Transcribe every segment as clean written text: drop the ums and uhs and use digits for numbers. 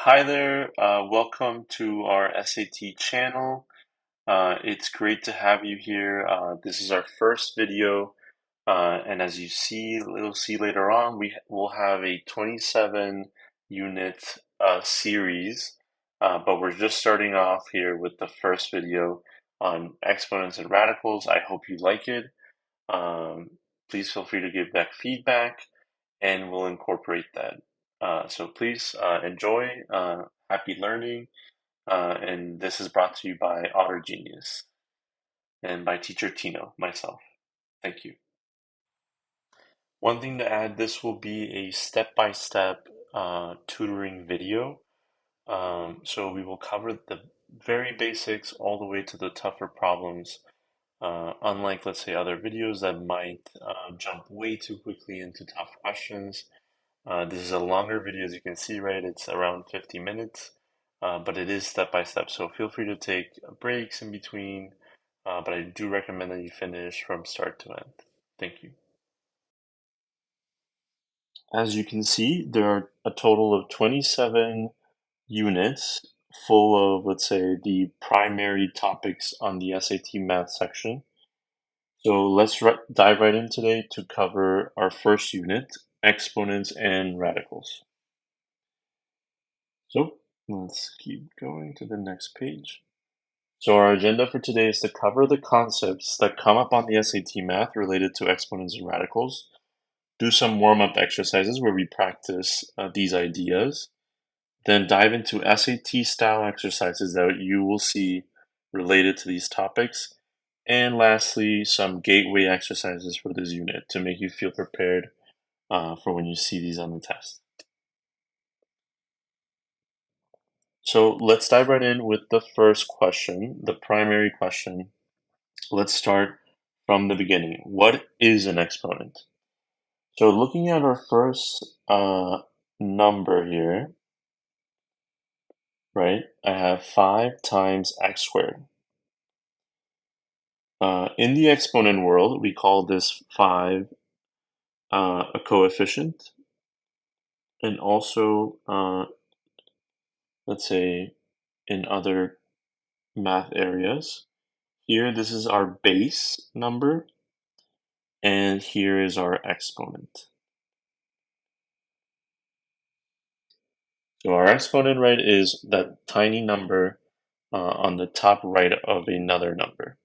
Hi there, welcome to our SAT channel. It's great to have you here. This is our first video, and as you'll see later on, we will have a 27 unit series, but we're just starting off here with the first video on exponents and radicals. I hope you like it. Please feel free to give back feedback, and we'll incorporate that. So please enjoy. Happy learning. And this is brought to you by Otter Genius and by teacher Tino, myself. Thank you. One thing to add, this will be a step-by-step tutoring video. So we will cover the very basics all the way to the tougher problems. Unlike, let's say, other videos that might jump way too quickly into tough questions. This is a longer video, as you can see, right? It's around 50 minutes, but it is step by step. So feel free to take breaks in between, but I do recommend that you finish from start to end. Thank you. As you can see, there are a total of 27 units full of, let's say, the primary topics on the SAT math section. So let's dive right in today to cover our first unit, exponents and radicals. So let's keep going to the next page. So our agenda for today is to cover the concepts that come up on the SAT math related to exponents and radicals, do some warm-up exercises where we practice these ideas, then dive into SAT style exercises that you will see related to these topics, and lastly, some gateway exercises for this unit to make you feel prepared for when you see these on the test. So let's dive right in with the first question, the primary question. Let's start from the beginning. What is an exponent? So looking at our first number here, right, I have 5 times x squared. In the exponent world, we call this 5 a coefficient, and also, let's say, in other math areas, here this is our base number, and here is our exponent. So our exponent, right, is that tiny number on the top right of another number.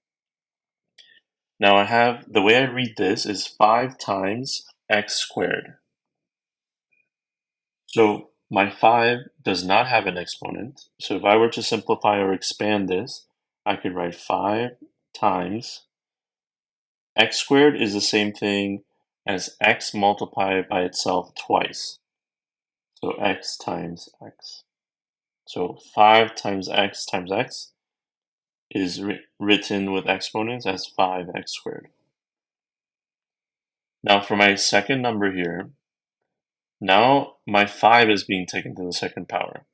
Now I have, the way I read this is 5 times x squared. So my 5 does not have an exponent. So if I were to simplify or expand this, I could write 5 times x squared is the same thing as x multiplied by itself twice. So x times x. So 5 times x is written with exponents as 5x squared. Now for my second number here, now my 5 is being taken to the second power.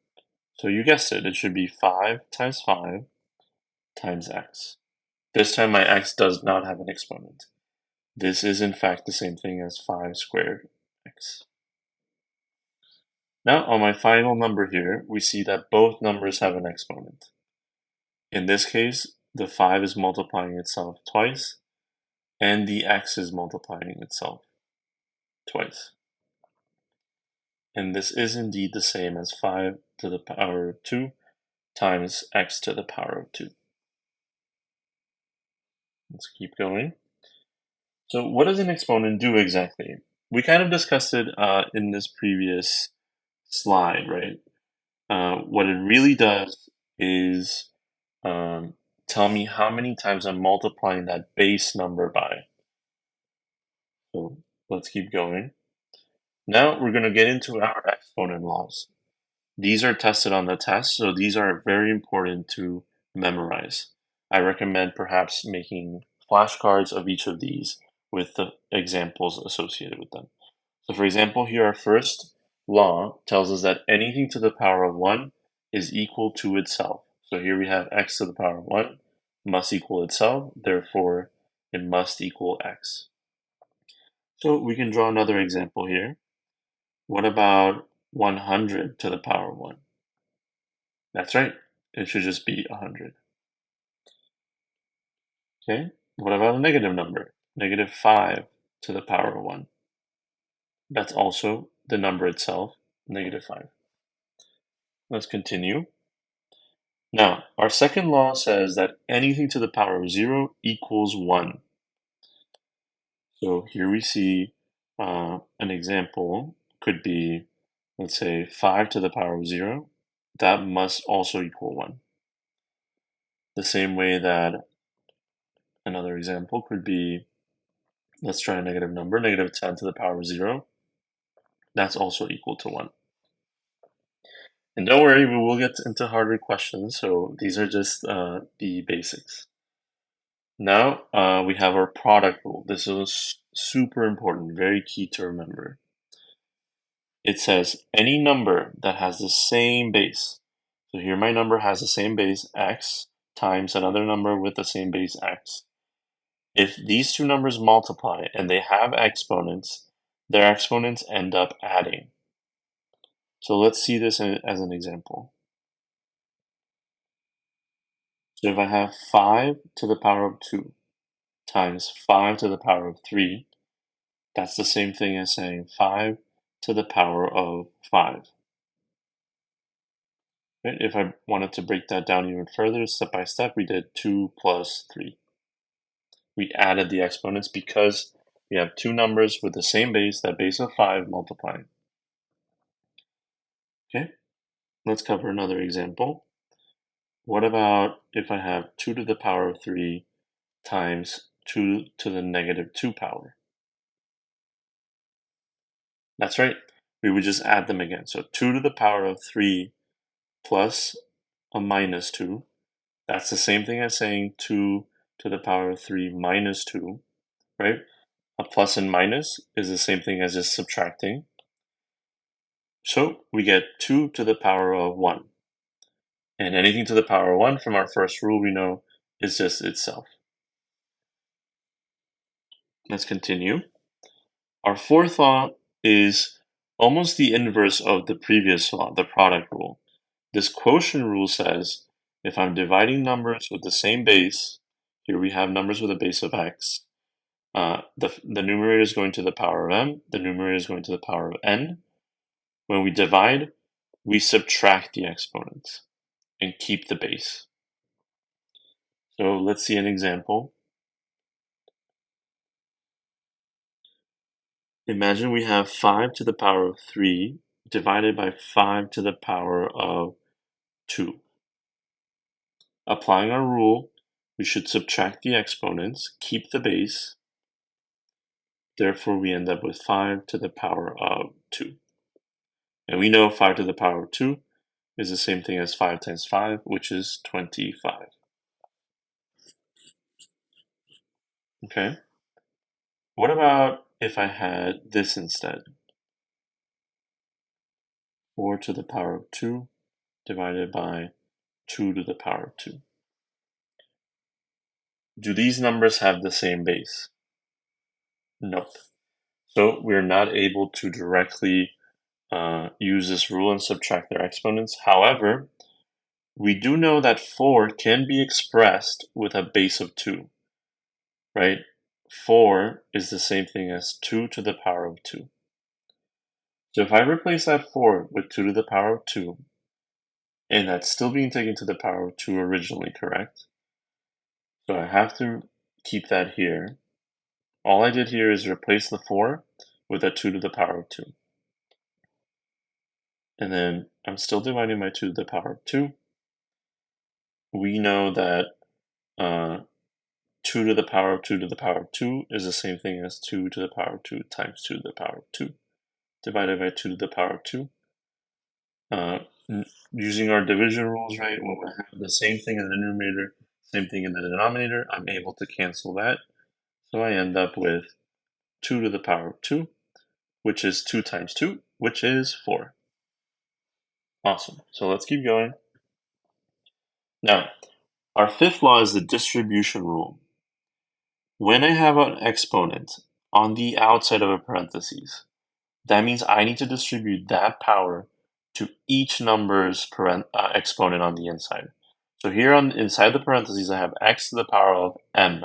So you guessed it, it should be 5 times x. This time my x does not have an exponent. This is in fact the same thing as 5 squared x. Now on my final number here, we see that both numbers have an exponent. In this case, the 5 is multiplying itself twice, and the x is multiplying itself twice. And this is indeed the same as 5 to the power of 2 times x to the power of 2. Let's keep going. So what does an exponent do exactly? We kind of discussed it in this previous slide, right? What it really does is tell me how many times I'm multiplying that base number by. So let's keep going. Now we're going to get into our exponent laws. These are tested on the test, so these are very important to memorize. I recommend perhaps making flashcards of each of these with the examples associated with them. So for example, here our first law tells us that anything to the power of 1 is equal to itself. So here we have x to the power of 1 must equal itself, therefore it must equal x. So we can draw another example here. What about 100 to the power of 1? That's right. It should just be 100. Okay, what about a negative number? Negative 5 to the power of 1. That's also the number itself, negative 5. Let's continue. Now, our second law says that anything to the power of 0 equals 1. So here we see an example could be, let's say, 5 to the power of 0. That must also equal 1. The same way that another example could be, let's try a negative number, negative 10 to the power of 0. That's also equal to 1. And don't worry, we will get into harder questions, so these are just the basics. Now we have our product rule. This is super important, very key to remember. It says any number that has the same base. So here my number has the same base, x, times another number with the same base, x. If these two numbers multiply and they have exponents, their exponents end up adding. So let's see this as an example. So if I have 5 to the power of 2 times 5 to the power of 3, that's the same thing as saying 5 to the power of 5. Right? If I wanted to break that down even further, step by step, we did 2 plus 3. We added the exponents because we have two numbers with the same base, that base of 5 multiplying. Okay, let's cover another example. What about if I have 2 to the power of 3 times 2 to the negative 2 power? That's right, we would just add them again. So 2 to the power of 3 plus a minus 2, that's the same thing as saying 2 to the power of 3 minus 2, right? A plus and minus is the same thing as just subtracting. So we get 2 to the power of 1. And anything to the power of 1 from our first rule we know is just itself. Let's continue. Our fourth law is almost the inverse of the previous law, the product rule. This quotient rule says if I'm dividing numbers with the same base, here we have numbers with a base of x, the numerator is going to the power of m, the numerator is going to the power of n. When we divide, we subtract the exponents and keep the base. So let's see an example. Imagine we have 5 to the power of 3 divided by 5 to the power of 2. Applying our rule, we should subtract the exponents, keep the base. Therefore, we end up with 5 to the power of 2. And we know 5 to the power of 2 is the same thing as 5 times 5, which is 25. Okay. What about if I had this instead? 4 to the power of 2 divided by 2 to the power of 2. Do these numbers have the same base? Nope. So we're not able to directly use this rule and subtract their exponents. However, we do know that 4 can be expressed with a base of 2, right? 4 is the same thing as 2 to the power of 2. So if I replace that 4 with 2 to the power of 2, and that's still being taken to the power of 2 originally, correct? So I have to keep that here. All I did here is replace the 4 with a 2 to the power of 2. And then I'm still dividing by 2 to the power of 2. We know that 2 to the power of 2 to the power of 2 is the same thing as 2 to the power of 2 times 2 to the power of 2 divided by 2 to the power of 2. Using our division rules, right, when we have the same thing in the numerator, same thing in the denominator, I'm able to cancel that. So I end up with 2 to the power of 2, which is 2 times 2, which is 4. Awesome. So let's keep going. Now, our fifth law is the distribution rule. When I have an exponent on the outside of a parentheses, that means I need to distribute that power to each number's exponent on the inside. So here inside the parentheses, I have x to the power of m.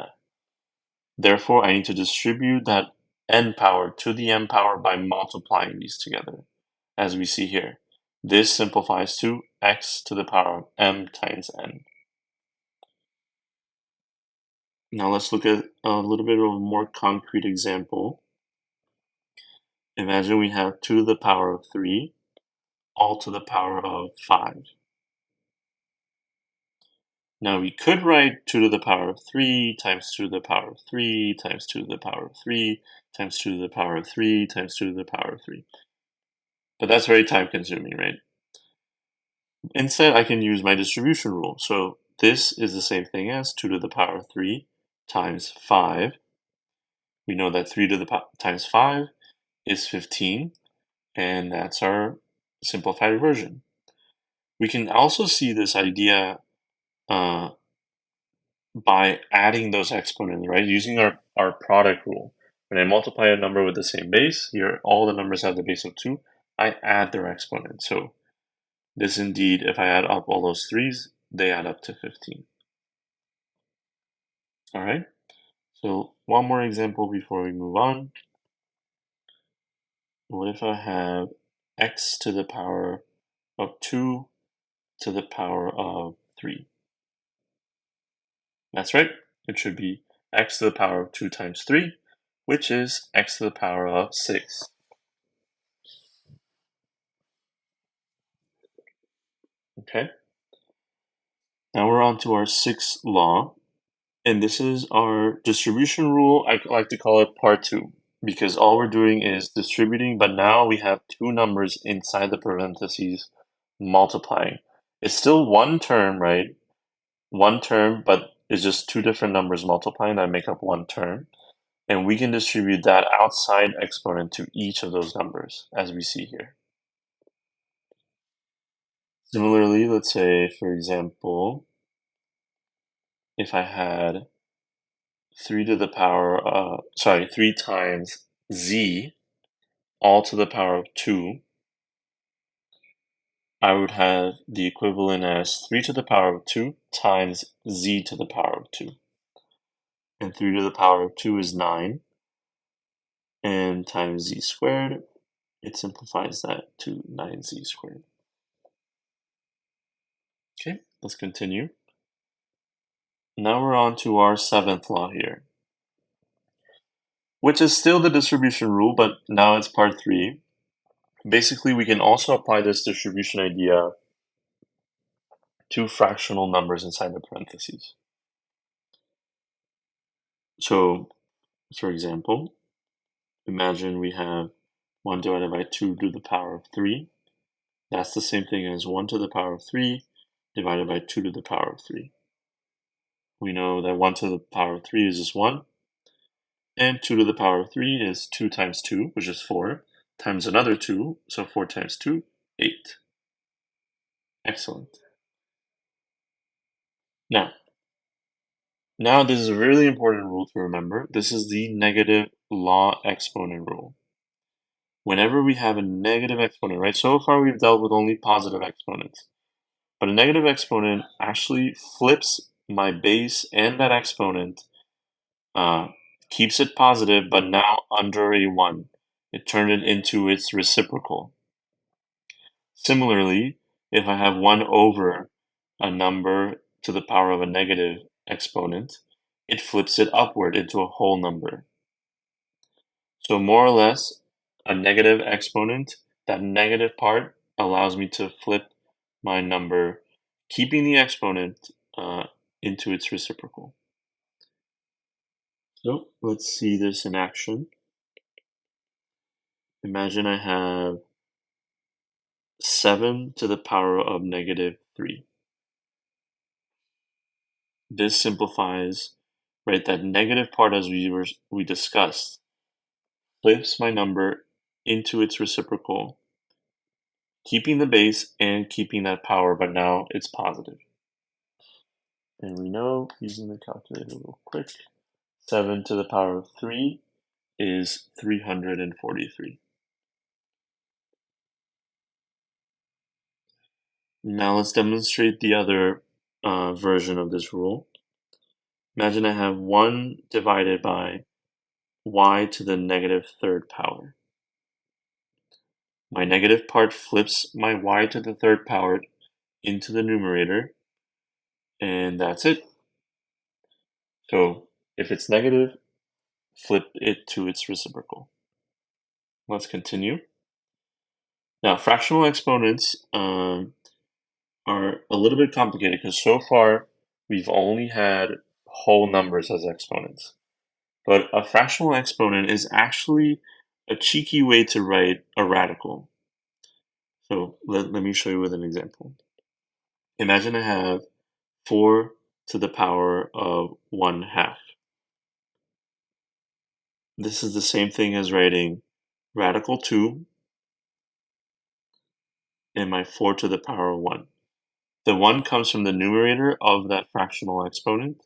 Therefore, I need to distribute that n power to the m power by multiplying these together, as we see here. This simplifies to x to the power of m times n. Now let's look at a little bit of a more concrete example. Imagine we have 2 to the power of 3, all to the power of 5. Now we could write 2 to the power of 3 times 2 to the power of 3 times 2 to the power of 3 times 2 to the power of 3 times 2 to the power of 3. But that's very time consuming, right? Instead, I can use my distribution rule. So this is the same thing as 2 to the power of 3 times 5. We know that 3 to the power times 5 is 15, and that's our simplified version. We can also see this idea by adding those exponents, right? Using our product rule. When I multiply a number with the same base, here all the numbers have the base of 2, I add their exponent. So this indeed, if I add up all those 3's, they add up to 15. All right, so one more example before we move on. What if I have x to the power of 2 to the power of 3? That's right, it should be x to the power of 2 times 3, which is x to the power of 6. Okay, now we're on to our sixth law, and this is our distribution rule. I like to call it part 2, because all we're doing is distributing, but now we have two numbers inside the parentheses multiplying. It's still one term, right? One term, but it's just two different numbers multiplying that make up one term. And we can distribute that outside exponent to each of those numbers, as we see here. Similarly, let's say, for example, if I had 3 to the power, 3 times z, all to the power of 2, I would have the equivalent as 3 to the power of 2 times z to the power of 2. And 3 to the power of 2 is 9, and times z squared, it simplifies that to 9z squared. Okay, let's continue. Now we're on to our seventh law here, which is still the distribution rule, but now it's part 3. Basically, we can also apply this distribution idea to fractional numbers inside the parentheses. So, for example, imagine we have 1 divided by 2 to the power of 3. That's the same thing as 1 to the power of 3 divided by 2 to the power of 3. We know that 1 to the power of 3 is just 1, and 2 to the power of 3 is 2 times 2, which is 4, times another 2, so 4 times 2, 8. Excellent. Now this is a really important rule to remember. This is the negative law exponent rule. Whenever we have a negative exponent, right? So far we've dealt with only positive exponents. But a negative exponent actually flips my base and that exponent, keeps it positive, but now under a 1. It turned it into its reciprocal. Similarly, if I have 1 over a number to the power of a negative exponent, it flips it upward into a whole number. So more or less, a negative exponent, that negative part allows me to flip my number, keeping the exponent into its reciprocal. So let's see this in action. Imagine I have 7 to the power of negative 3. This simplifies, right, that negative part as we discussed, flips my number into its reciprocal, keeping the base and keeping that power, but now it's positive. And we know, using the calculator real quick, 7 to the power of 3 is 343. Now let's demonstrate the other version of this rule. Imagine I have 1 divided by y to the negative third power. My negative part flips my y to the third power into the numerator, and that's it. So if it's negative, flip it to its reciprocal. Let's continue. Now, fractional exponents are a little bit complicated because so far we've only had whole numbers as exponents. But a fractional exponent is actually a cheeky way to write a radical. So let me show you with an example. Imagine I have 4 to the power of 1/2. This is the same thing as writing radical 2 and my 4 to the power of 1. The 1 comes from the numerator of that fractional exponent,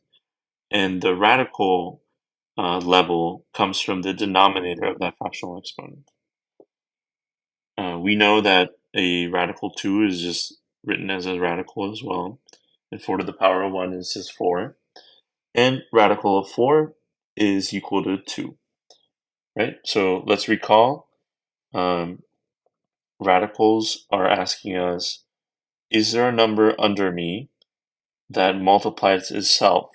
and the radical level comes from the denominator of that fractional exponent. We know that a radical 2 is just written as a radical as well, and 4 to the power of 1 is just 4, and radical of 4 is equal to 2, right? So let's recall radicals are asking us, is there a number under me that multiplies itself?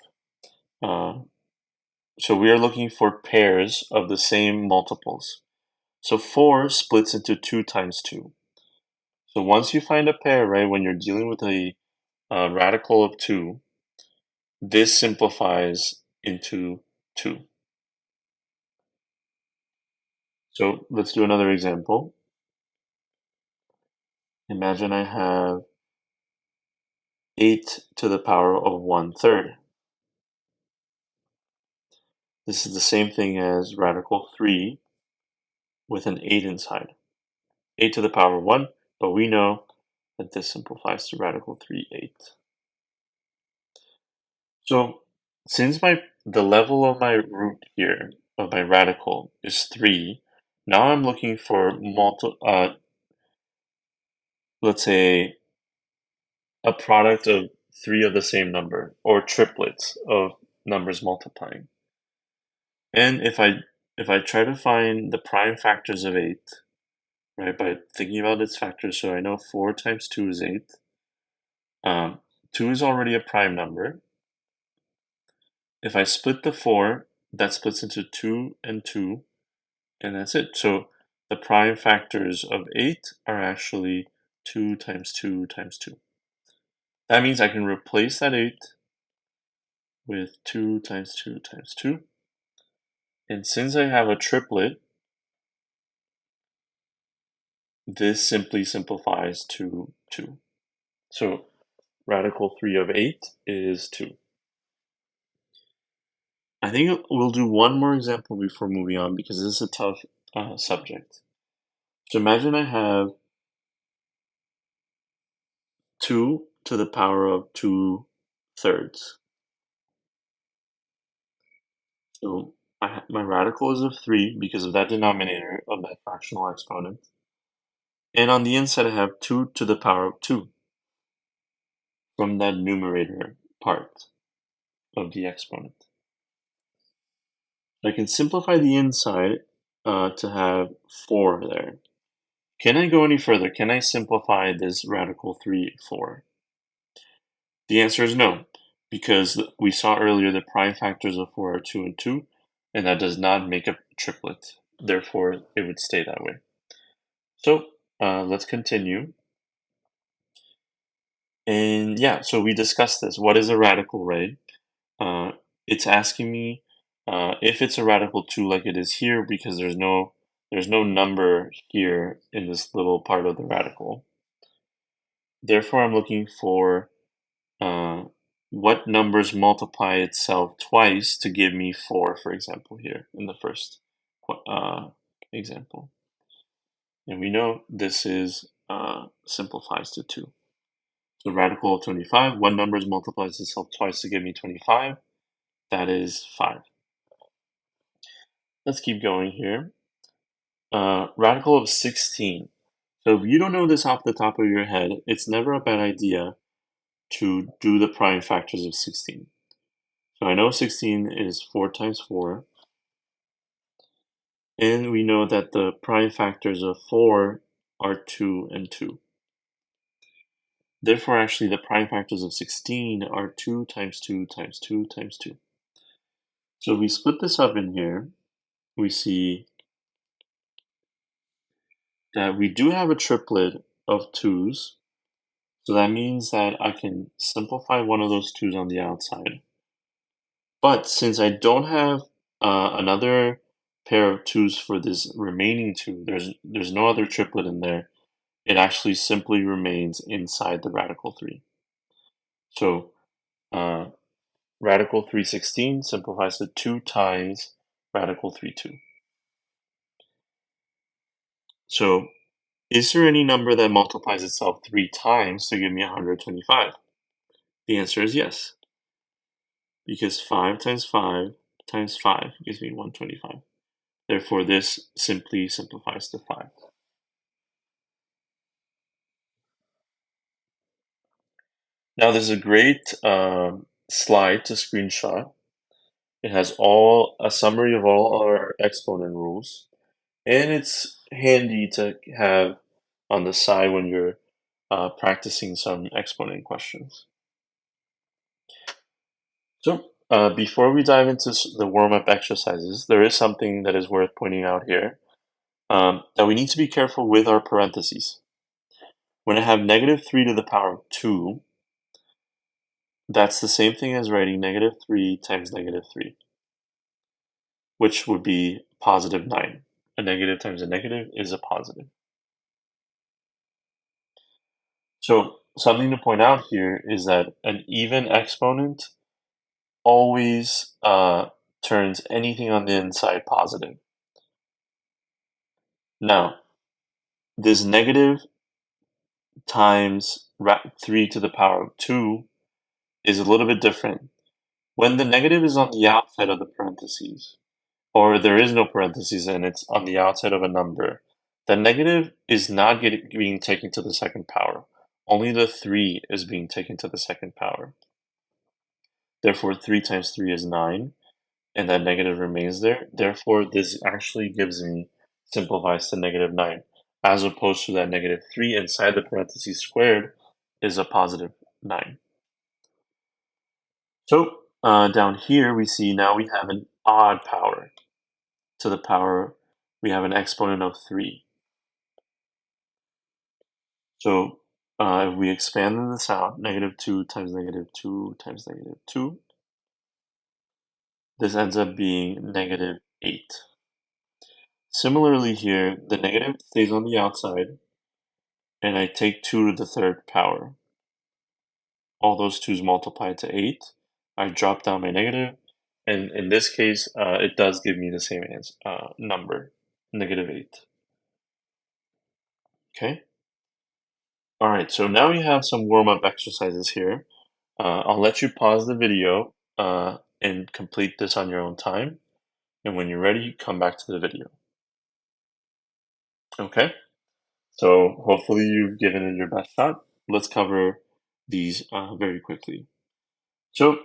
So we are looking for pairs of the same multiples. So 4 splits into 2 times 2. So once you find a pair, right, when you're dealing with a radical of 2, this simplifies into 2. So let's do another example. Imagine I have 8 to the power of 1/3. This is the same thing as radical 3 with an 8 inside. 8 to the power of 1, but we know that this simplifies to radical 3/8. So since the level of my root here, of my radical, is 3, now I'm looking for let's say a product of 3 of the same number, or triplets of numbers multiplying. And if I try to find the prime factors of 8, right, by thinking about its factors, so I know 4 times 2 is 8. 2 is already a prime number. If I split the 4, that splits into 2 and 2, and that's it. So the prime factors of 8 are actually 2 times 2 times 2. That means I can replace that 8 with 2 times 2 times 2. And since I have a triplet, this simply simplifies to 2. So radical 3 of 8 is 2. I think we'll do one more example before moving on because this is a tough subject. So imagine I have 2 to the power of 2/3. So my radical is of 3 because of that denominator of that fractional exponent. And on the inside, I have 2 to the power of 2 from that numerator part of the exponent. I can simplify the inside to have 4 there. Can I go any further? Can I simplify this radical 3, 4? The answer is no, because we saw earlier the prime factors of 4 are 2 and 2, and that does not make a triplet. Therefore, it would stay that way. So let's continue. And yeah, so we discussed this. What is a radical, right? It's asking me if it's a radical 2 like it is here, because there's no number here in this little part of the radical. Therefore, I'm looking for uh, what numbers multiply itself twice to give me 4, for example, here in the first example. And we know this is simplifies to 2. So radical of 25, what numbers multiplies itself twice to give me 25? That is 5. Let's keep going here. Radical of 16. So if you don't know this off the top of your head, it's never a bad idea to do the prime factors of 16. So I know 16 is 4 times 4, and we know that the prime factors of 4 are 2 and 2. Therefore, actually, the prime factors of 16 are 2 times 2 times 2 times 2. So if we split this up in here, we see that we do have a triplet of 2's. So that means that I can simplify one of those 2's on the outside. But since I don't have another pair of 2's for this remaining 2, there's no other triplet in there. It actually simply remains inside the radical 3. So radical 316 simplifies to 2 times radical 32. So is there any number that multiplies itself 3 times to give me 125? The answer is yes, because 5 times 5 times 5 gives me 125. Therefore, this simply simplifies to 5. Now, this is a great slide to screenshot. It has a summary of all our exponent rules, and it's handy to have on the side when you're practicing some exponent questions. So before we dive into the warm-up exercises, there is something that is worth pointing out here, that we need to be careful with our parentheses. When I have negative 3 to the power of 2, that's the same thing as writing negative 3 times negative 3, which would be positive 9. A negative times a negative is a positive. So something to point out here is that an even exponent always turns anything on the inside positive. Now, this negative times 3 to the power of 2 is a little bit different. When the negative is on the outside of the parentheses, or there is no parentheses and it's on the outside of a number, the negative is not being taken to the second power. Only the 3 is being taken to the second power. Therefore, 3 times 3 is 9, and that negative remains there. Therefore, this actually simplifies to negative 9, as opposed to that negative 3 inside the parentheses squared is a positive 9. So down here, we see now we have an odd power. To the power, we have an exponent of 3. So if we expand this out, negative 2 times negative 2 times negative 2, this ends up being negative 8. Similarly here, the negative stays on the outside, and I take 2 to the third power. All those 2's multiply to 8. I drop down my negative, and in this case, it does give me the same number, negative 8. Okay? All right, so now we have some warm-up exercises here. I'll let you pause the video and complete this on your own time. And when you're ready, come back to the video. Okay? So hopefully you've given it your best shot. Let's cover these very quickly. So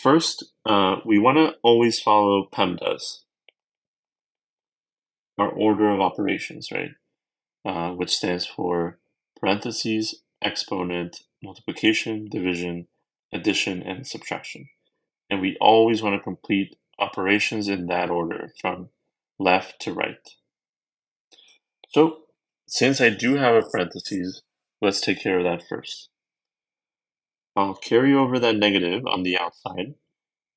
first, we want to always follow PEMDAS, our order of operations, right? Which stands for parentheses, exponent, multiplication, division, addition, and subtraction. And we always want to complete operations in that order from left to right. So since I do have a parentheses, let's take care of that first. I'll carry over that negative on the outside,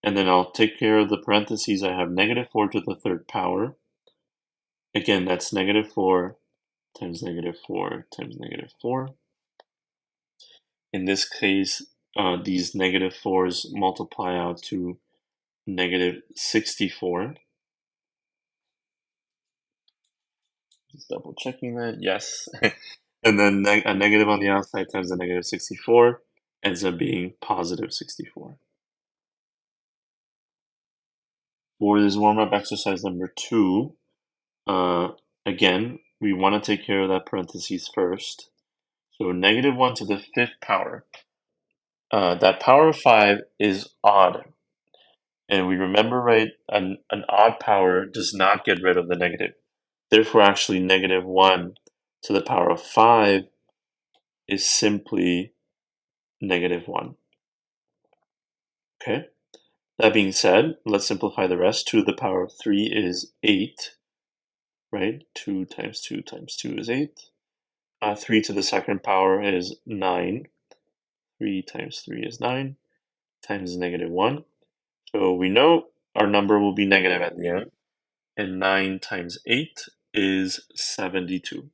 and then I'll take care of the parentheses. I have negative 4 to the third power. Again, that's negative 4 times negative 4 times negative 4. In this case, these negative 4's multiply out to negative 64. Just double checking that, yes. And then a negative on the outside times a negative 64 ends up being positive 64. For this warm-up exercise number 2, again, we want to take care of that parentheses first. So negative 1 to the 5th power. That power of 5 is odd. And we remember, right, an odd power does not get rid of the negative. Therefore, actually, negative 1 to the power of 5 is simply negative 1. Okay? That being said, let's simplify the rest. 2 to the power of 3 is 8, right? 2 times 2 times 2 is 8. 3 to the second power is 9. 3 times 3 is 9, times negative 1. So we know our number will be negative at the end. And 9 times 8 is 72.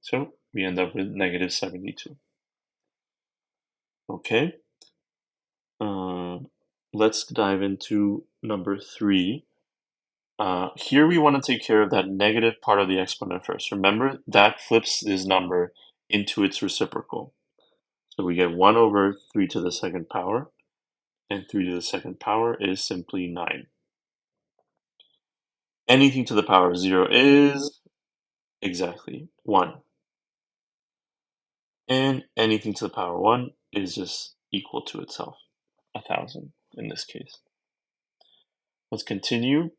So we end up with negative 72. Okay. Let's dive into number 3. Here we want to take care of that negative part of the exponent first. Remember, that flips this number into its reciprocal. So we get 1 over 3 to the second power, and 3 to the second power is simply 9. Anything to the power of 0 is exactly 1. And anything to the power 1 is just equal to itself, 1,000 in this case. Let's continue.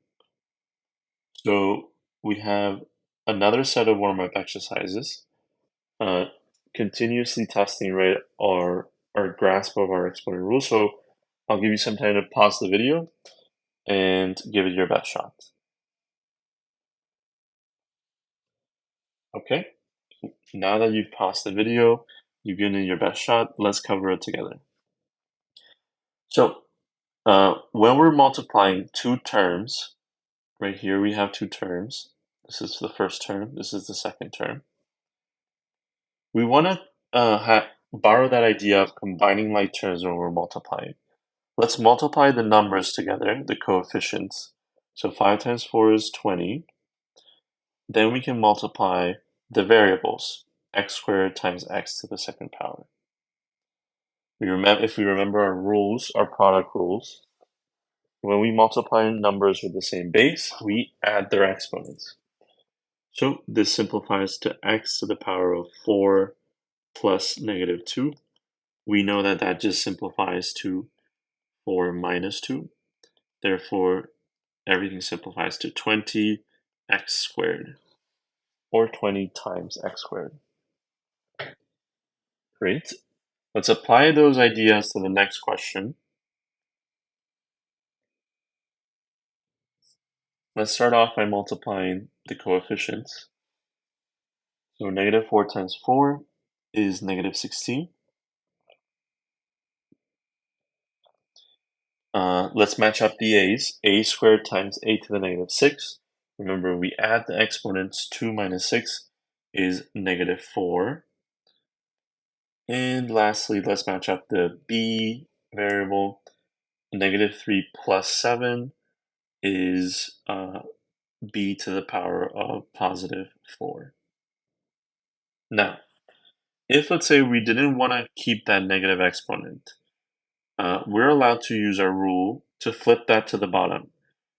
So we have another set of warm-up exercises, continuously testing, right, our grasp of our exponent rule. So I'll give you some time to pause the video and give it your best shot. Okay, now that you've paused the video, you've given it your best shot, let's cover it together. So when we're multiplying two terms, right here we have two terms. This is the first term, this is the second term. We want to borrow that idea of combining like terms when we're multiplying. Let's multiply the numbers together, the coefficients. So 5 times 4 is 20. Then we can multiply the variables, x squared times x to the second power. If we remember our rules, our product rules, when we multiply numbers with the same base, we add their exponents. So this simplifies to x to the power of 4 plus negative 2. We know that that just simplifies to 4 minus 2. Therefore, everything simplifies to 20x squared, or 20 times x squared. Great. Let's apply those ideas to the next question. Let's start off by multiplying the coefficients. So negative 4 times 4 is negative 16. Let's match up the a's. A squared times a to the negative 6. Remember, we add the exponents. 2 minus 6 is negative 4. And lastly, let's match up the b variable. Negative 3 plus 7 is b to the power of positive 4. Now, if let's say we didn't want to keep that negative exponent, we're allowed to use our rule to flip that to the bottom.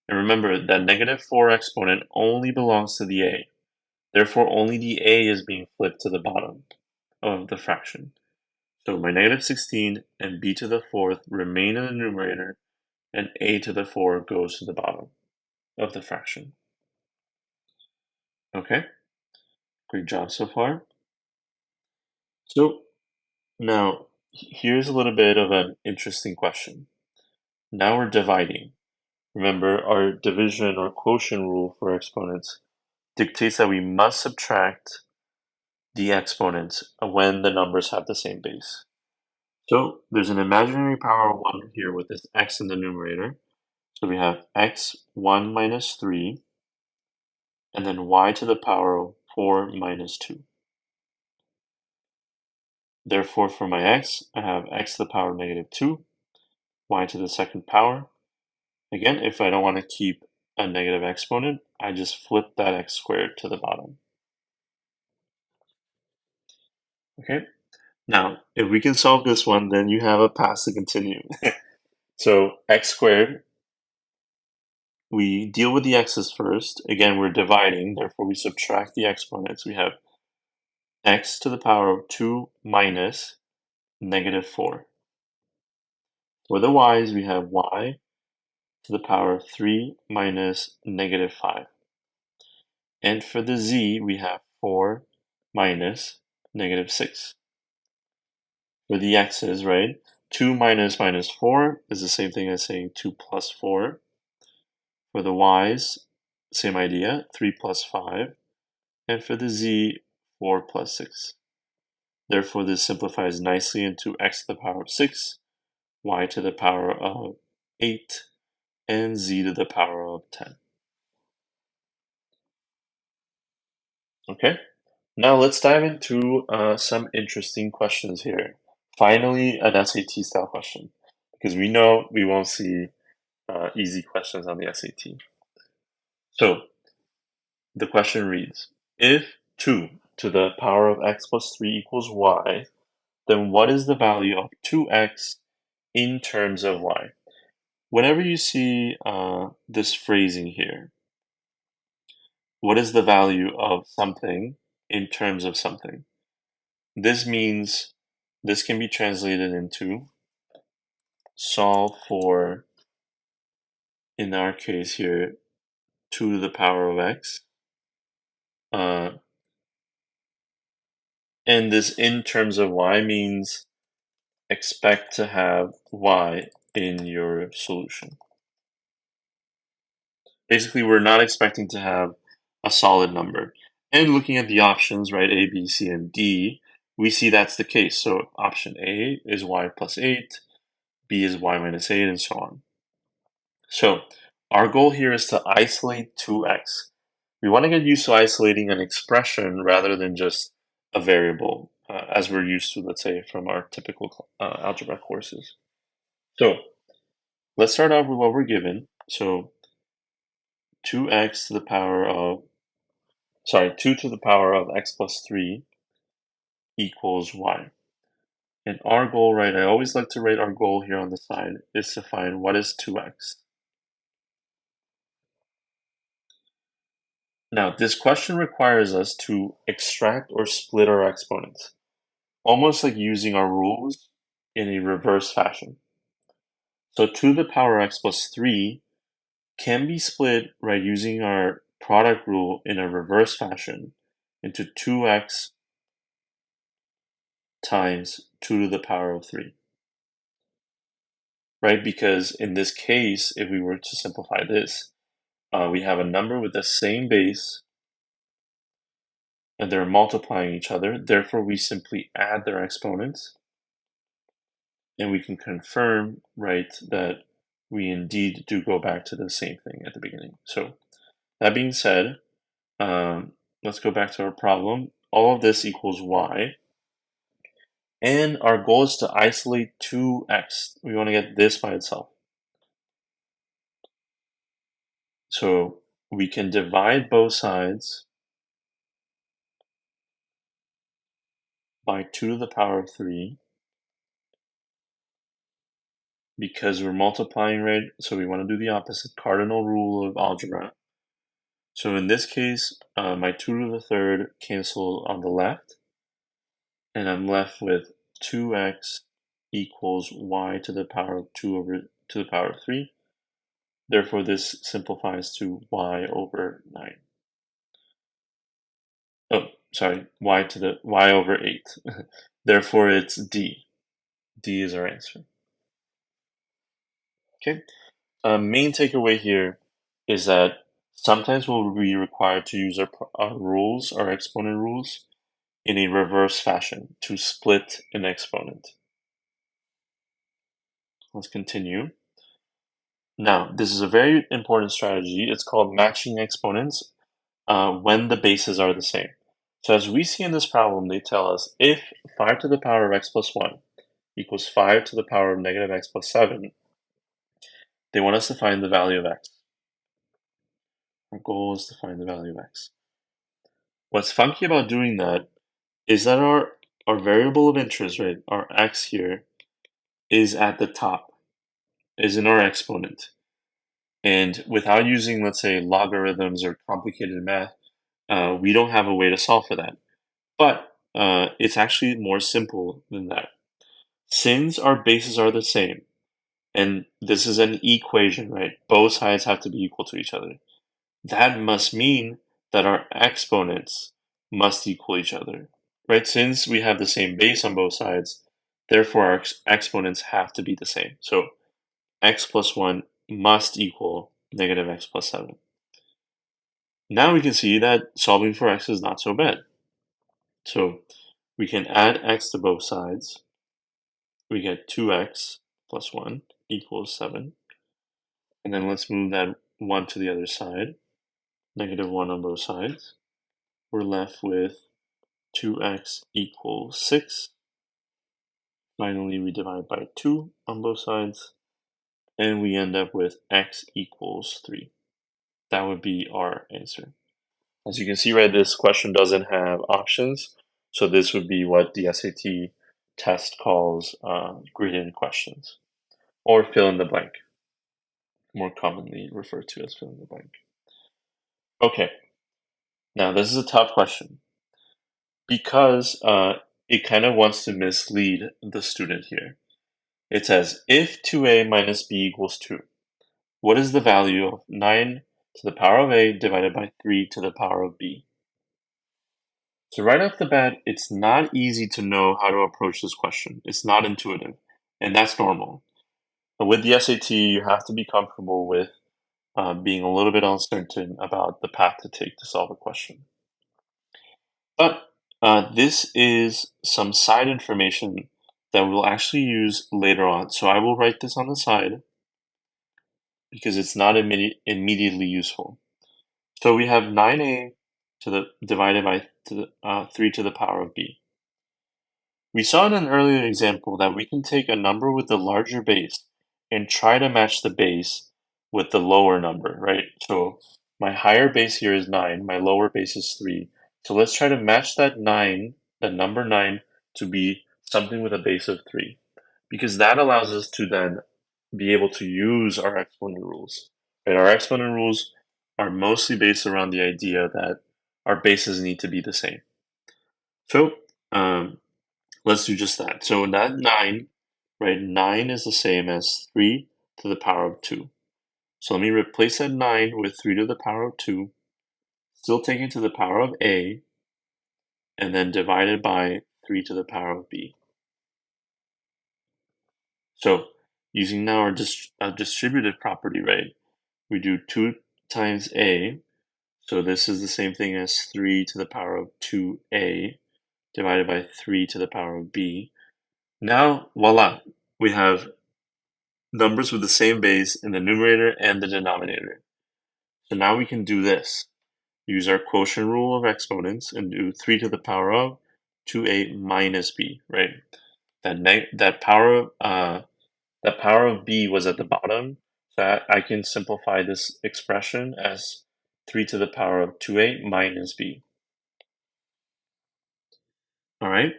And remember that negative 4 exponent only belongs to the a. Therefore, only the a is being flipped to the bottom of the fraction. So my negative 16 and b to the 4th remain in the numerator, and a to the 4 goes to the bottom of the fraction. Okay, great job so far. So now, here's a little bit of an interesting question. Now we're dividing. Remember, our division or quotient rule for exponents dictates that we must subtract the exponents when the numbers have the same base. So there's an imaginary power of 1 here with this x in the numerator. So we have x 1 minus 3, and then y to the power of 4 minus 2. Therefore, for my x, I have x to the power of negative 2, y to the second power. Again, if I don't want to keep a negative exponent, I just flip that x squared to the bottom. Okay, now if we can solve this one, then you have a path to continue. So x squared, we deal with the x's first. Again, we're dividing, therefore we subtract the exponents. We have x to the power of 2 minus -4. For the y's, we have y to the power of 3 minus -5. And for the z, we have 4 minus -6. For the x's, right, 2 minus -4 is the same thing as saying 2 plus 4. For the y's, same idea, 3 plus 5. And for the z, 4 plus 6. Therefore, this simplifies nicely into x to the power of 6, y to the power of 8, and z to the power of 10. Okay, now let's dive into some interesting questions here. Finally, an SAT style question, because we know we won't see easy questions on the SAT. So the question reads, if 2 to the power of x plus 3 equals y, then what is the value of 2x in terms of y? Whenever you see this phrasing here, what is the value of something in terms of something? This means this can be translated into solve for, in our case here, 2 to the power of x. And this in terms of y means expect to have y in your solution. Basically, we're not expecting to have a solid number. And looking at the options, right, A, B, C, and D, we see that's the case. So option A is y plus 8, B is y minus 8, and so on. So our goal here is to isolate 2x. We want to get used to isolating an expression rather than just a variable, as we're used to, let's say, from our typical algebra courses. So let's start off with what we're given. So 2x to the power of, 2 to the power of x plus 3 equals y. And our goal, right, I always like to write our goal here on the side, is to find what is 2x. Now, this question requires us to extract or split our exponents, almost like using our rules in a reverse fashion. So 2 to the power x plus 3 can be split, right, using our product rule in a reverse fashion into 2x times 2 to the power of 3. Right, because in this case, if we were to simplify this, we have a number with the same base, and they're multiplying each other. Therefore, we simply add their exponents, and we can confirm, right, that we indeed do go back to the same thing at the beginning. So that being said, let's go back to our problem. All of this equals y. And our goal is to isolate 2x. We want to get this by itself. So we can divide both sides by 2 to the power of 3 because we're multiplying, right? So we want to do the opposite cardinal rule of algebra. So in this case, my 2 to the third cancel on the left, and I'm left with 2x equals y to the power of 2 over to the power of 3. Therefore, this simplifies to y over 9. Oh, sorry, y over 8. Therefore, it's D. D is our answer. Okay. Main takeaway here is that sometimes we'll be required to use our rules, our exponent rules, in a reverse fashion to split an exponent. Let's continue. Now, this is a very important strategy. It's called matching exponents when the bases are the same. So as we see in this problem, they tell us if 5 to the power of x plus 1 equals 5 to the power of negative x plus 7, they want us to find the value of x. Our goal is to find the value of x. What's funky about doing that is that our variable of interest, right, our x here, is at the top, is in our exponent. And without using, let's say, logarithms or complicated math, we don't have a way to solve for that. But it's actually more simple than that. Since our bases are the same, and this is an equation, right? Both sides have to be equal to each other. That must mean that our exponents must equal each other, right? Since we have the same base on both sides, therefore our exponents have to be the same. So x plus 1 must equal negative x plus 7. Now we can see that solving for x is not so bad. So we can add x to both sides. We get 2x plus 1 equals 7. And then let's move that 1 to the other side. Negative 1 on both sides. We're left with 2x equals 6. Finally, we divide by 2 on both sides. And we end up with x equals 3. That would be our answer. As you can see, right, this question doesn't have options. So this would be what the SAT test calls graded questions, or fill in the blank, more commonly referred to as fill in the blank. Okay, now this is a tough question because it kind of wants to mislead the student here. It says, if 2a minus b equals 2, what is the value of 9 to the power of a divided by 3 to the power of b? So right off the bat, it's not easy to know how to approach this question. It's not intuitive, and that's normal. But with the SAT, you have to be comfortable with being a little bit uncertain about the path to take to solve a question. But this is some side information that we'll actually use later on. So I will write this on the side because it's not immediately useful. So we have 9a to the divided by 3 to the power of b. We saw in an earlier example that we can take a number with the larger base and try to match the base with the lower number, right? So my higher base here is 9, my lower base is 3. So let's try to match that 9, the number 9, to be something with a base of 3. Because that allows us to then be able to use our exponent rules. Right? Our exponent rules are mostly based around the idea that our bases need to be the same. So let's do just that. So that 9, right, 9 is the same as 3 to the power of 2. So let me replace that 9 with 3 to the power of 2, still taking to the power of a, and then divided by 3 to the power of b. So using now our distributive property, right, we do 2 times a, so this is the same thing as 3 to the power of 2a divided by 3 to the power of b. Now, voila, we have numbers with the same base in the numerator and the denominator. So now we can do this. Use our quotient rule of exponents and do 3 to the power of 2a minus b, right? That power of b was at the bottom, so I can simplify this expression as 3 to the power of 2a minus b. All right,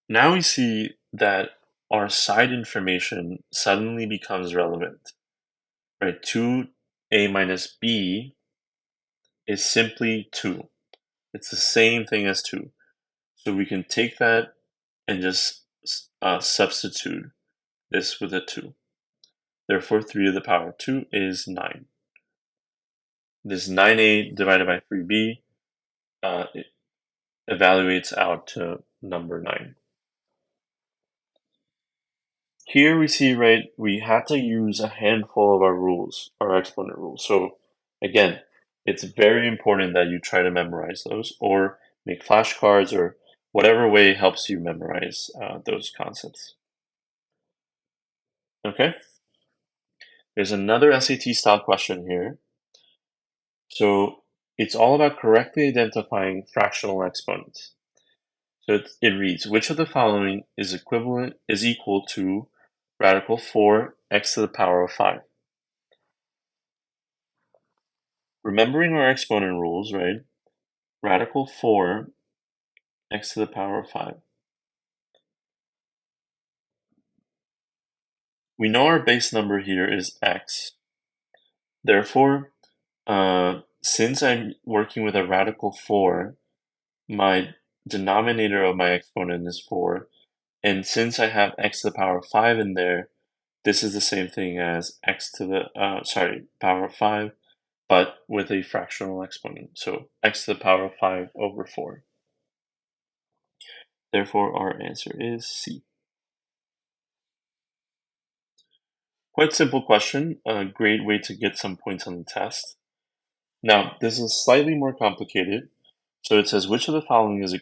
now we see that our side information suddenly becomes relevant, right? 2a minus b is simply 2. It's the same thing as 2. So we can take that and just substitute this with a 2. Therefore, 3 to the power of 2 is 9. This 9a divided by 3b it evaluates out to number 9. Here we see, right, we had to use a handful of our rules, our exponent rules. So again, it's very important that you try to memorize those or make flashcards or whatever way helps you memorize those concepts. Okay, there's another SAT style question here. So it's all about correctly identifying fractional exponents. So it reads, which of the following is equal to radical 4 x to the power of 5? Remembering our exponent rules, right? Radical 4 x to the power of 5. We know our base number here is x. Therefore, since I'm working with a radical 4, my denominator of my exponent is 4, and since I have x to the power of 5 in there, this is the same thing as x to the, power of 5, but with a fractional exponent. So x to the power of 5 over 4. Therefore, our answer is C. Quite simple question, a great way to get some points on the test. Now, this is slightly more complicated. So it says, which of the following is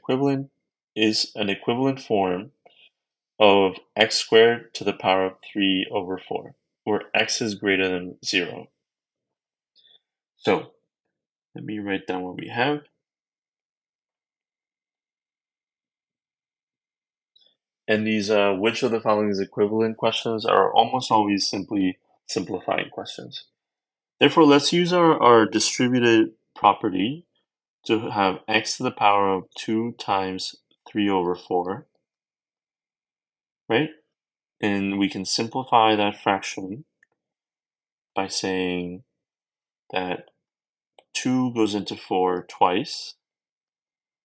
an equivalent form of x squared to the power of 3 over 4, where x is greater than 0. So let me write down what we have. And these which of the following is equivalent questions are almost always simply simplifying questions. Therefore, let's use our distributed property to have x to the power of 2 times 3 over 4, right? And we can simplify that fraction by saying that 2 goes into 4 twice.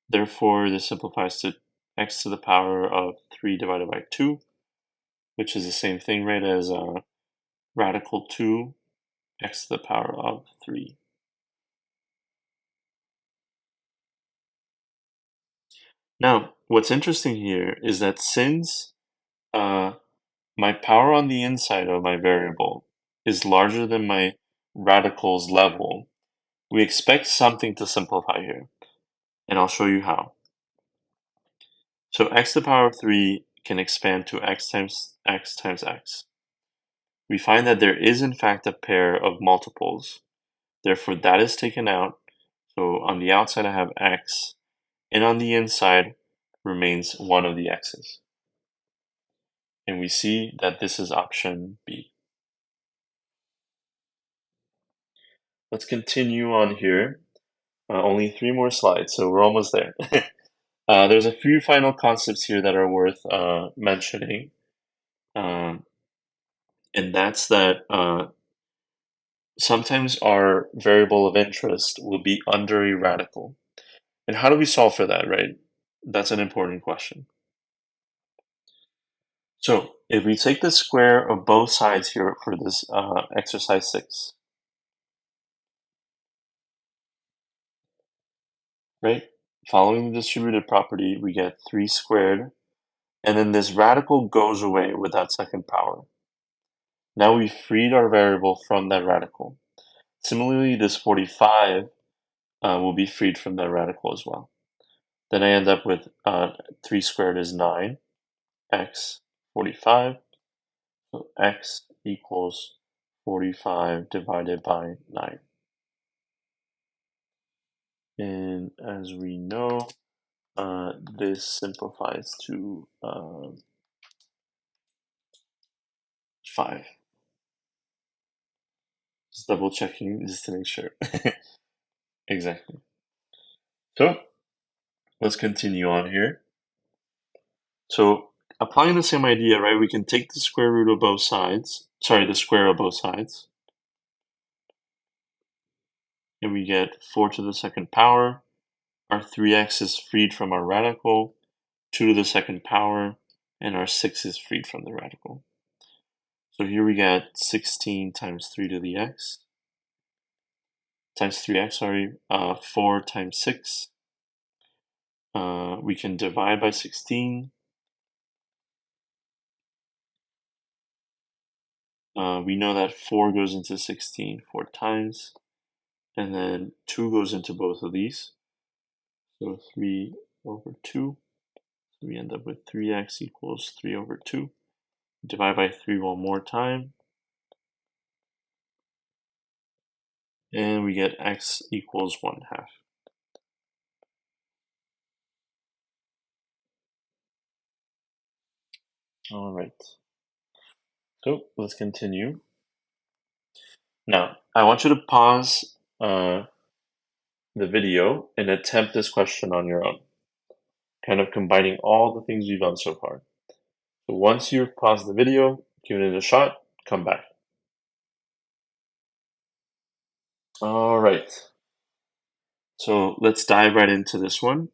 Therefore, this simplifies to x to the power of 3 divided by 2, which is the same thing, right, as radical 2 x to the power of 3. Now, what's interesting here is that since my power on the inside of my variable is larger than my radical's level, we expect something to simplify here, and I'll show you how. So x to the power of 3 can expand to x times x times x. We find that there is in fact a pair of multiples. Therefore, that is taken out. So on the outside, I have x, and on the inside remains one of the x's. And we see that this is option B. Let's continue on here. Only 3 more slides, so we're almost there. There's a few final concepts here that are worth mentioning. And that's that sometimes our variable of interest will be under a radical. And how do we solve for that, right? That's an important question. So if we take the square of both sides here for this exercise 6, right? Following the distributive property, we get 3 squared, and then this radical goes away with that second power. Now we freed our variable from that radical. Similarly, this 45 will be freed from that radical as well. Then I end up with 3 squared is 9, x 45, so x equals 45 divided by 9. And as we know, this simplifies to 5. Just double checking just to make sure. Exactly. So let's continue on here. So applying the same idea, right, we can take the square root of both sides, the square of both sides, and we get 4 to the second power. Our 3x is freed from our radical, 2 to the second power, and our 6 is freed from the radical. So here we get 16 times 3 to the x, times 3x, 4 times 6. We can divide by 16. We know that 4 goes into 16 4 times, and then 2 goes into both of these. So 3 over 2. So we end up with 3x equals 3 over 2. Divide by 3 one more time. And we get x equals 1/2. All right. So let's continue. Now, I want you to pause the video and attempt this question on your own, kind of combining all the things we've done so far. So once you've paused the video, give it a shot, come back. All right. So let's dive right into this one.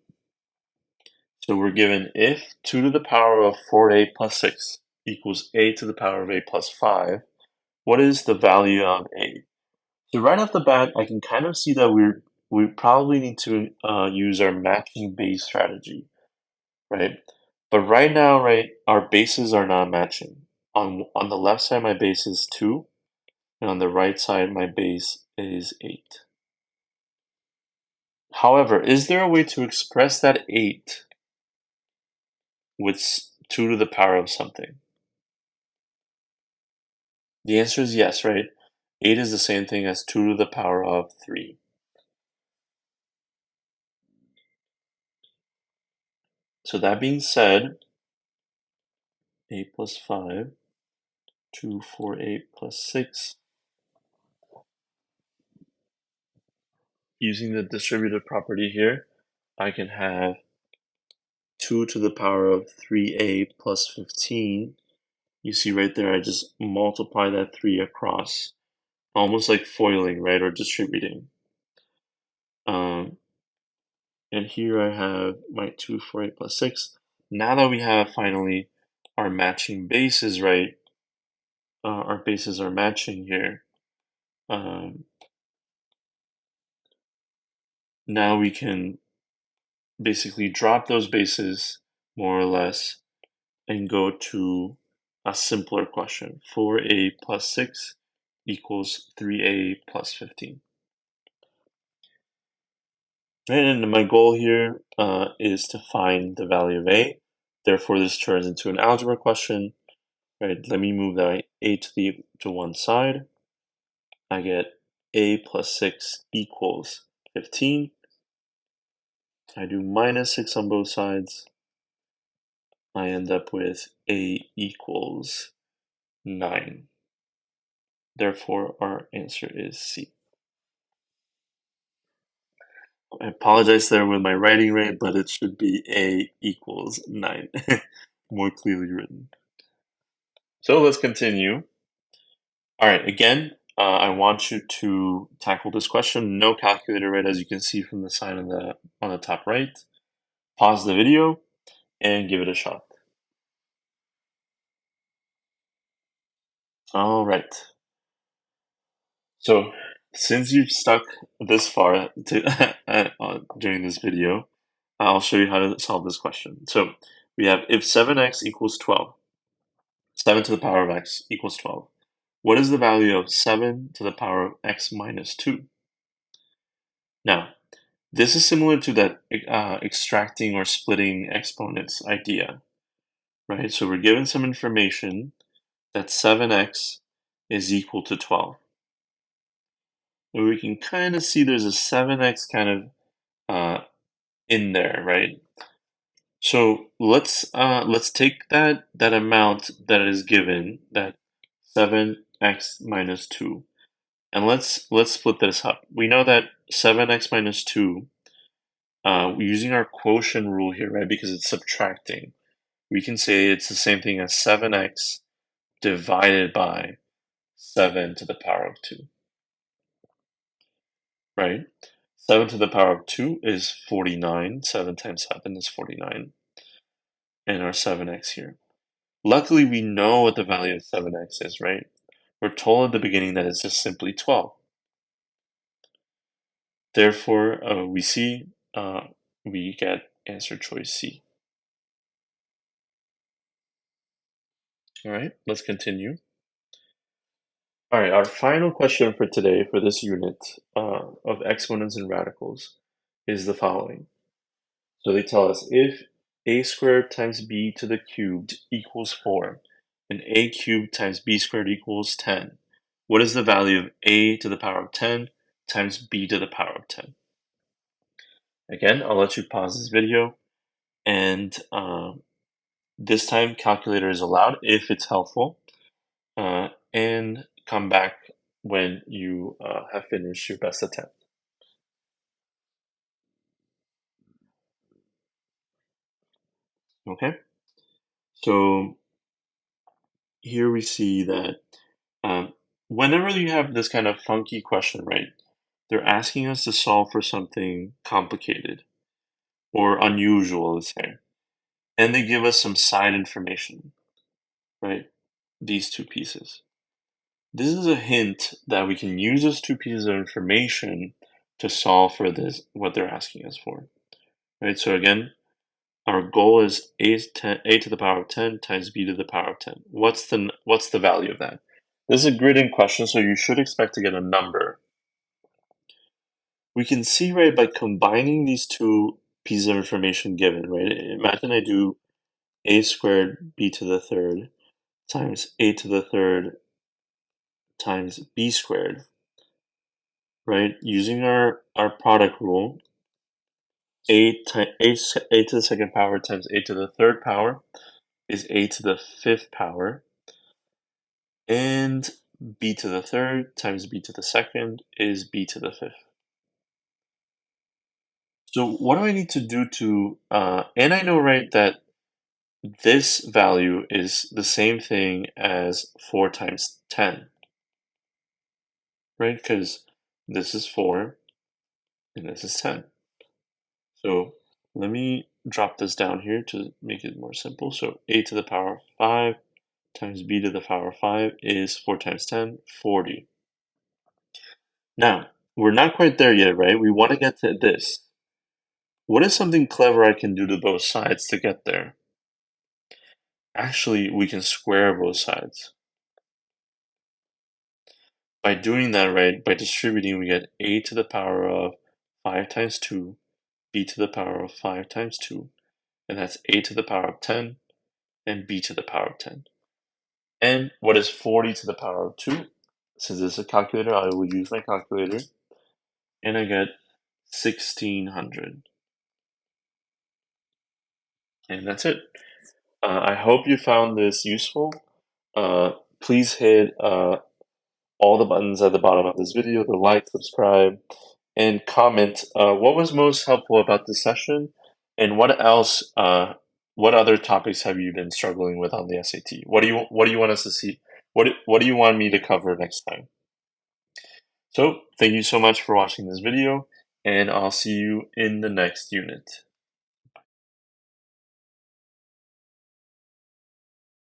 So we're given if 2 to the power of 4a plus 6 equals a to the power of a plus 5, what is the value of a? So right off the bat, I can kind of see that we probably need to use our matching base strategy, right? But right now, right, our bases are not matching. On the left side, my base is 2, and on the right side, my base is 8. However, is there a way to express that 8 with 2 to the power of something? The answer is yes, right? 8 is the same thing as 2 to the power of 3. So that being said, 8 plus 5, 2, 4, 8 plus 6. Using the distributive property here, I can have 2 to the power of 3a plus 15. You see right there, I just multiply that 3 across, almost like foiling, right, or distributing. Um, and here I have my 2, 4, 8 plus 6. Now that we have finally our matching bases, right, our bases are matching here. Now we can basically drop those bases more or less and go to a simpler question. 4a plus 6 equals 3a plus 15. Right, and my goal here is to find the value of a. Therefore, this turns into an algebra question. Right, let me move that a to one side. I get a plus 6 equals 15. I do minus 6 on both sides. I end up with a equals 9. Therefore, our answer is C. I apologize there with my writing rate, but it should be a equals 9. More clearly written. So let's continue. All right, again, I want you to tackle this question. No calculator, right, as you can see from the sign on the top right. Pause the video and give it a shot. All right. So since you've stuck this far during this video, I'll show you how to solve this question. So we have if 7x equals 12, 7 to the power of x equals 12. What is the value of 7 to the power of x minus 2? Now, this is similar to that extracting or splitting exponents idea, right? So we're given some information that 7x is equal to 12. And we can kind of see there's a 7x kind of in there, right? So let's take that amount that is given, that 7x minus 2, and let's split this up. We know that 7x minus 2, using our quotient rule here, right, because it's subtracting, we can say it's the same thing as 7x divided by 7 to the power of 2, right? 7 to the power of 2 is 49. 7 times 7 is 49. And our 7x here. Luckily, we know what the value of 7x is, right? We're told at the beginning that it's just simply 12. Therefore, we get answer choice C. All right, let's continue. All right, our final question for today for this unit of exponents and radicals is the following. So they tell us if a squared times b to the cubed equals 4 and a cubed times b squared equals 10, what is the value of a to the power of 10 times b to the power of 10? Again, I'll let you pause this video, and this time calculator is allowed if it's helpful, and come back when you have finished your best attempt. Okay, so here we see that whenever you have this kind of funky question, right, They're asking us to solve for something complicated or unusual, let's say. And they give us some side information, right? These two pieces. This is a hint that we can use those two pieces of information to solve for this, what they're asking us for, right? So again, our goal is a to the power of 10 times b to the power of 10. What's the value of that? This is a grid-in question, so you should expect to get a number. We can see, right, by combining these two pieces of information given, right? Imagine I do a squared b to the third times a to the third times b squared, right? Using our product rule, a to the second power times a to the third power is a to the fifth power, and b to the third times b to the second is b to the fifth. So what do I need to do to, and I know, right, that this value is the same thing as 4 times 10, right? Because this is 4 and this is 10. So let me drop this down here to make it more simple. So a to the power of 5 times b to the power of 5 is 4 times 10, 40. Now, we're not quite there yet, right? We want to get to this. What is something clever I can do to both sides to get there? Actually, we can square both sides. By doing that, right, by distributing, we get a to the power of 5 times 2, b to the power of 5 times 2, and that's a to the power of 10, and b to the power of 10. And what is 40 to the power of 2? Since this is a calculator, I will use my calculator, and I get 1600. And that's it. I hope you found this useful. Please hit all the buttons at the bottom of this video, the like, subscribe, and comment what was most helpful about this session, and what else, what other topics have you been struggling with on the SAT? What do you want us to see? What do you want me to cover next time? So thank you so much for watching this video, and I'll see you in the next unit.